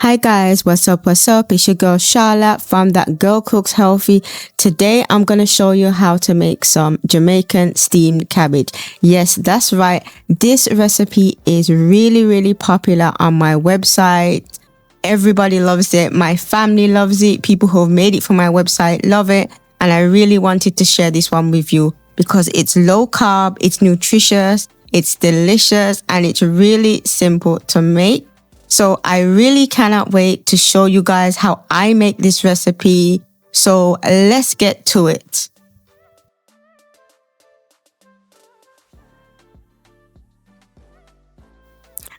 Hi guys, what's up? It's your girl Charla from That Girl Cooks Healthy. Today I'm going to show you how to make some Jamaican steamed cabbage. Yes, that's right. This recipe is really popular on my website. Everybody loves it. My family loves it. People who have made it for my website love it. And I really wanted to share this one with you because it's low carb, it's nutritious, it's delicious, and it's really simple to make. So I really cannot wait to show you guys how I make this recipe. So let's get to it.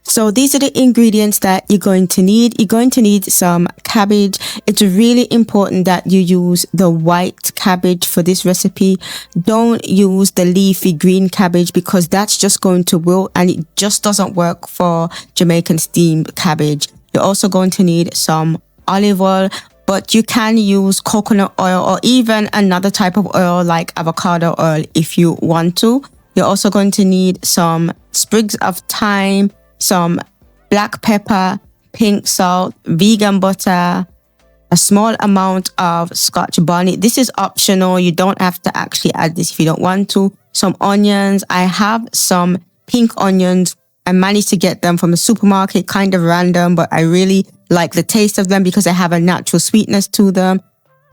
So these are the ingredients that you're going to need. You're going to need some cabbage. It's really important that you use the white cabbage for this recipe. Don't use the leafy green cabbage because that's just going to wilt and it just doesn't work for Jamaican steamed cabbage. You're also going to need some olive oil, but you can use coconut oil or even another type of oil like avocado oil if you want to. You're also going to need some sprigs of thyme, some black pepper, pink salt, vegan butter, a small amount of scotch bonnet. This is optional. You don't have to actually add this if you don't want to. Some onions. I have some pink onions. I managed to get them from the supermarket, kind of random, but I really like the taste of them because they have a natural sweetness to them.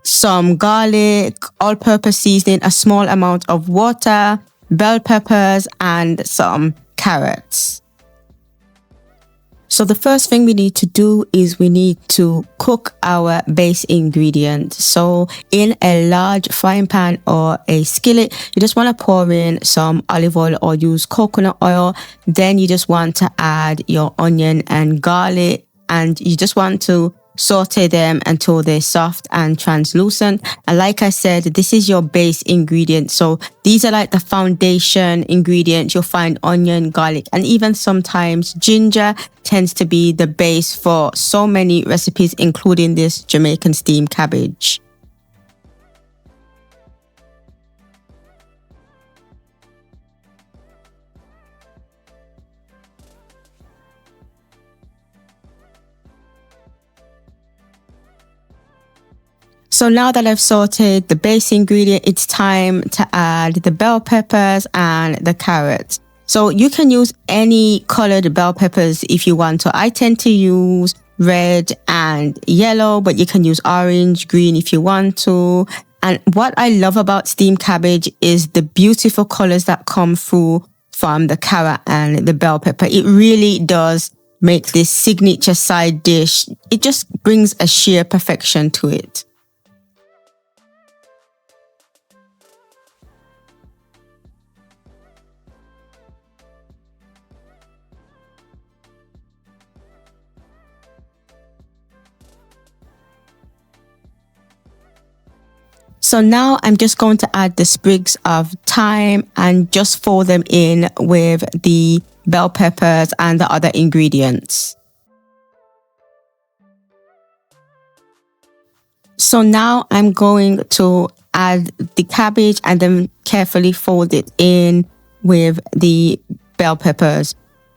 Some garlic, all-purpose seasoning, a small amount of water, bell peppers, and some carrots. So the first thing we need to do is we need to cook our base ingredient. So in a large frying pan or a skillet, you just want to pour in some olive oil or use coconut oil. Then you just want to add your onion and garlic and you just want to saute them until they're soft and translucent. And like I said, this is your base ingredient. So these are like the foundation ingredients. You'll find onion, garlic, and even sometimes ginger tends to be the base for so many recipes, including this Jamaican steamed cabbage. So now that I've sauteed the base ingredient, it's time to add the bell peppers and the carrots. So you can use any colored bell peppers if you want to. I tend to use red and yellow, but you can use orange, green if you want to. And what I love about steamed cabbage is the beautiful colors that come through from the carrot and the bell pepper. It really does make this signature side dish. It just brings a sheer perfection to it. So now I'm just going to add the sprigs of thyme and just fold them in with the bell peppers and the other ingredients. So now I'm going to add the cabbage and then carefully fold it in with the bell peppers.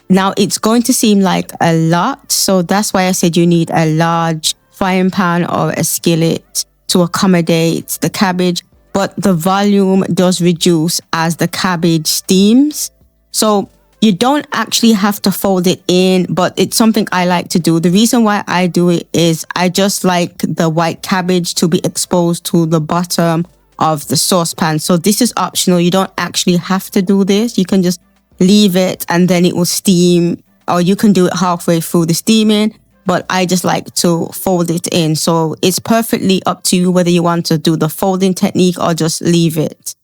Now it's going to seem like a lot, so that's why I said you need a large frying pan or a skillet to accommodate the cabbage, but the volume does reduce as the cabbage steams. So you don't actually have to fold it in, but it's something I like to do. The reason why I do it is I just like the white cabbage to be exposed to the bottom of the saucepan. So this is optional. You don't actually have to do this. You can just leave it and then it will steam, or you can do it halfway through the steaming. But I just like to fold it in. So it's perfectly up to you whether you want to do the folding technique or just leave it.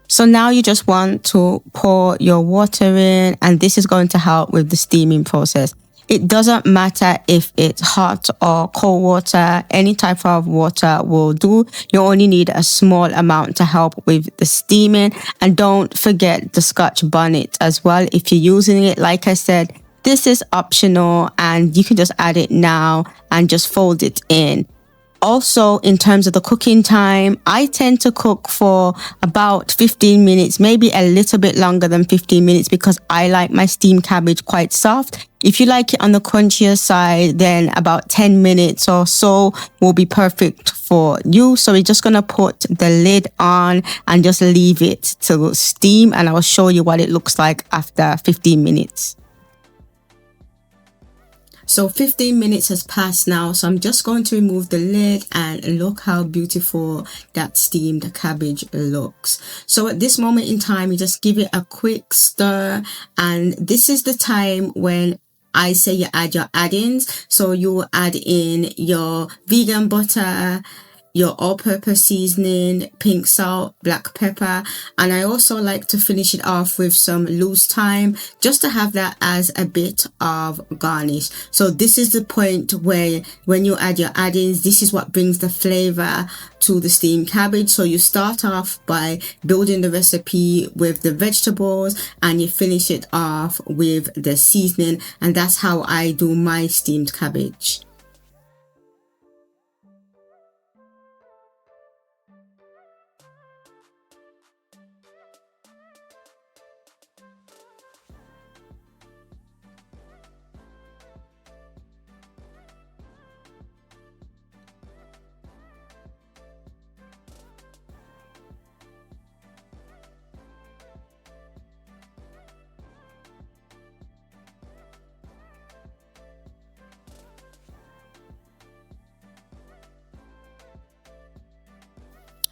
So now you just want to pour your water in, and this is going to help with the steaming process. It doesn't matter if it's hot or cold water, any type of water will do. You only need a small amount to help with the steaming. And don't forget the Scotch bonnet as well. If you're using it, like I said, this is optional and you can just add it now and just fold it in. Also, in terms of the cooking time, I tend to cook for about 15 minutes, maybe a little bit longer than 15 minutes because I like my steamed cabbage quite soft. If you like it on the crunchier side, then about 10 minutes or so will be perfect for you. So we're just going to put the lid on and just leave it to steam, and I'll show you what it looks like after 15 minutes. So 15 minutes has passed now, so I'm just going to remove the lid and look how beautiful that steamed cabbage looks. So at this moment in time, you just give it a quick stir, and this is the time when I say you add your add-ins. So you add in your vegan butter, your all-purpose seasoning, pink salt, black pepper, and I also like to finish it off with some loose thyme just to have that as a bit of garnish. So this is the point where when you add your add-ins, this is what brings the flavor to the steamed cabbage. So you start off by building the recipe with the vegetables and you finish it off with the seasoning, and that's how I do my steamed cabbage.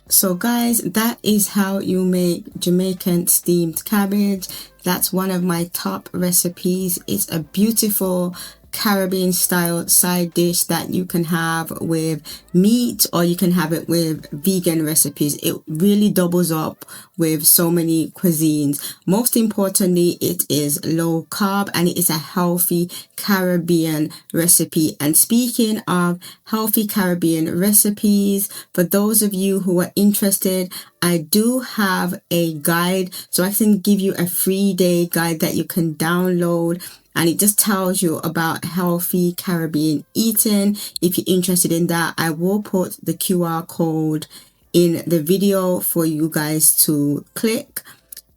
So guys, that is how you make Jamaican steamed cabbage. That's one of my top recipes. It's a beautiful Caribbean style side dish that you can have with meat, or you can have it with vegan recipes. It really doubles up with so many cuisines. Most importantly, it is low carb and it is a healthy Caribbean recipe. And speaking of healthy Caribbean recipes, for those of you who are interested, I do have a guide, so I can give you a free day guide that you can download, and it just tells you about healthy Caribbean eating. If you're interested in that, I will put the QR code in the video for you guys to click.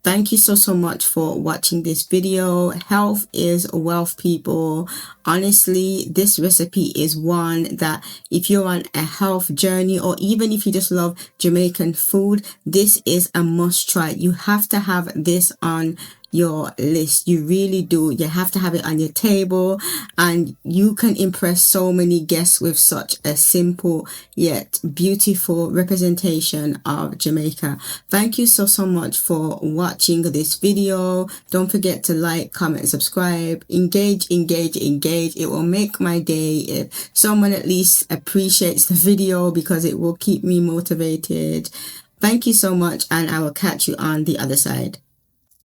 Thank you so much for watching this video. Health is wealth, people. Honestly, this recipe is one that if you're on a health journey, or even if you just love Jamaican food, this is a must try. You have to have this on your list. You really do. You have to have it on your table, and you can impress so many guests with such a simple yet beautiful representation of Jamaica. Thank you so much for watching this video. Don't forget to like, comment, subscribe, engage. It will make my day if someone at least appreciates the video, because it will keep me motivated. Thank you so much, and I will catch you on the other side.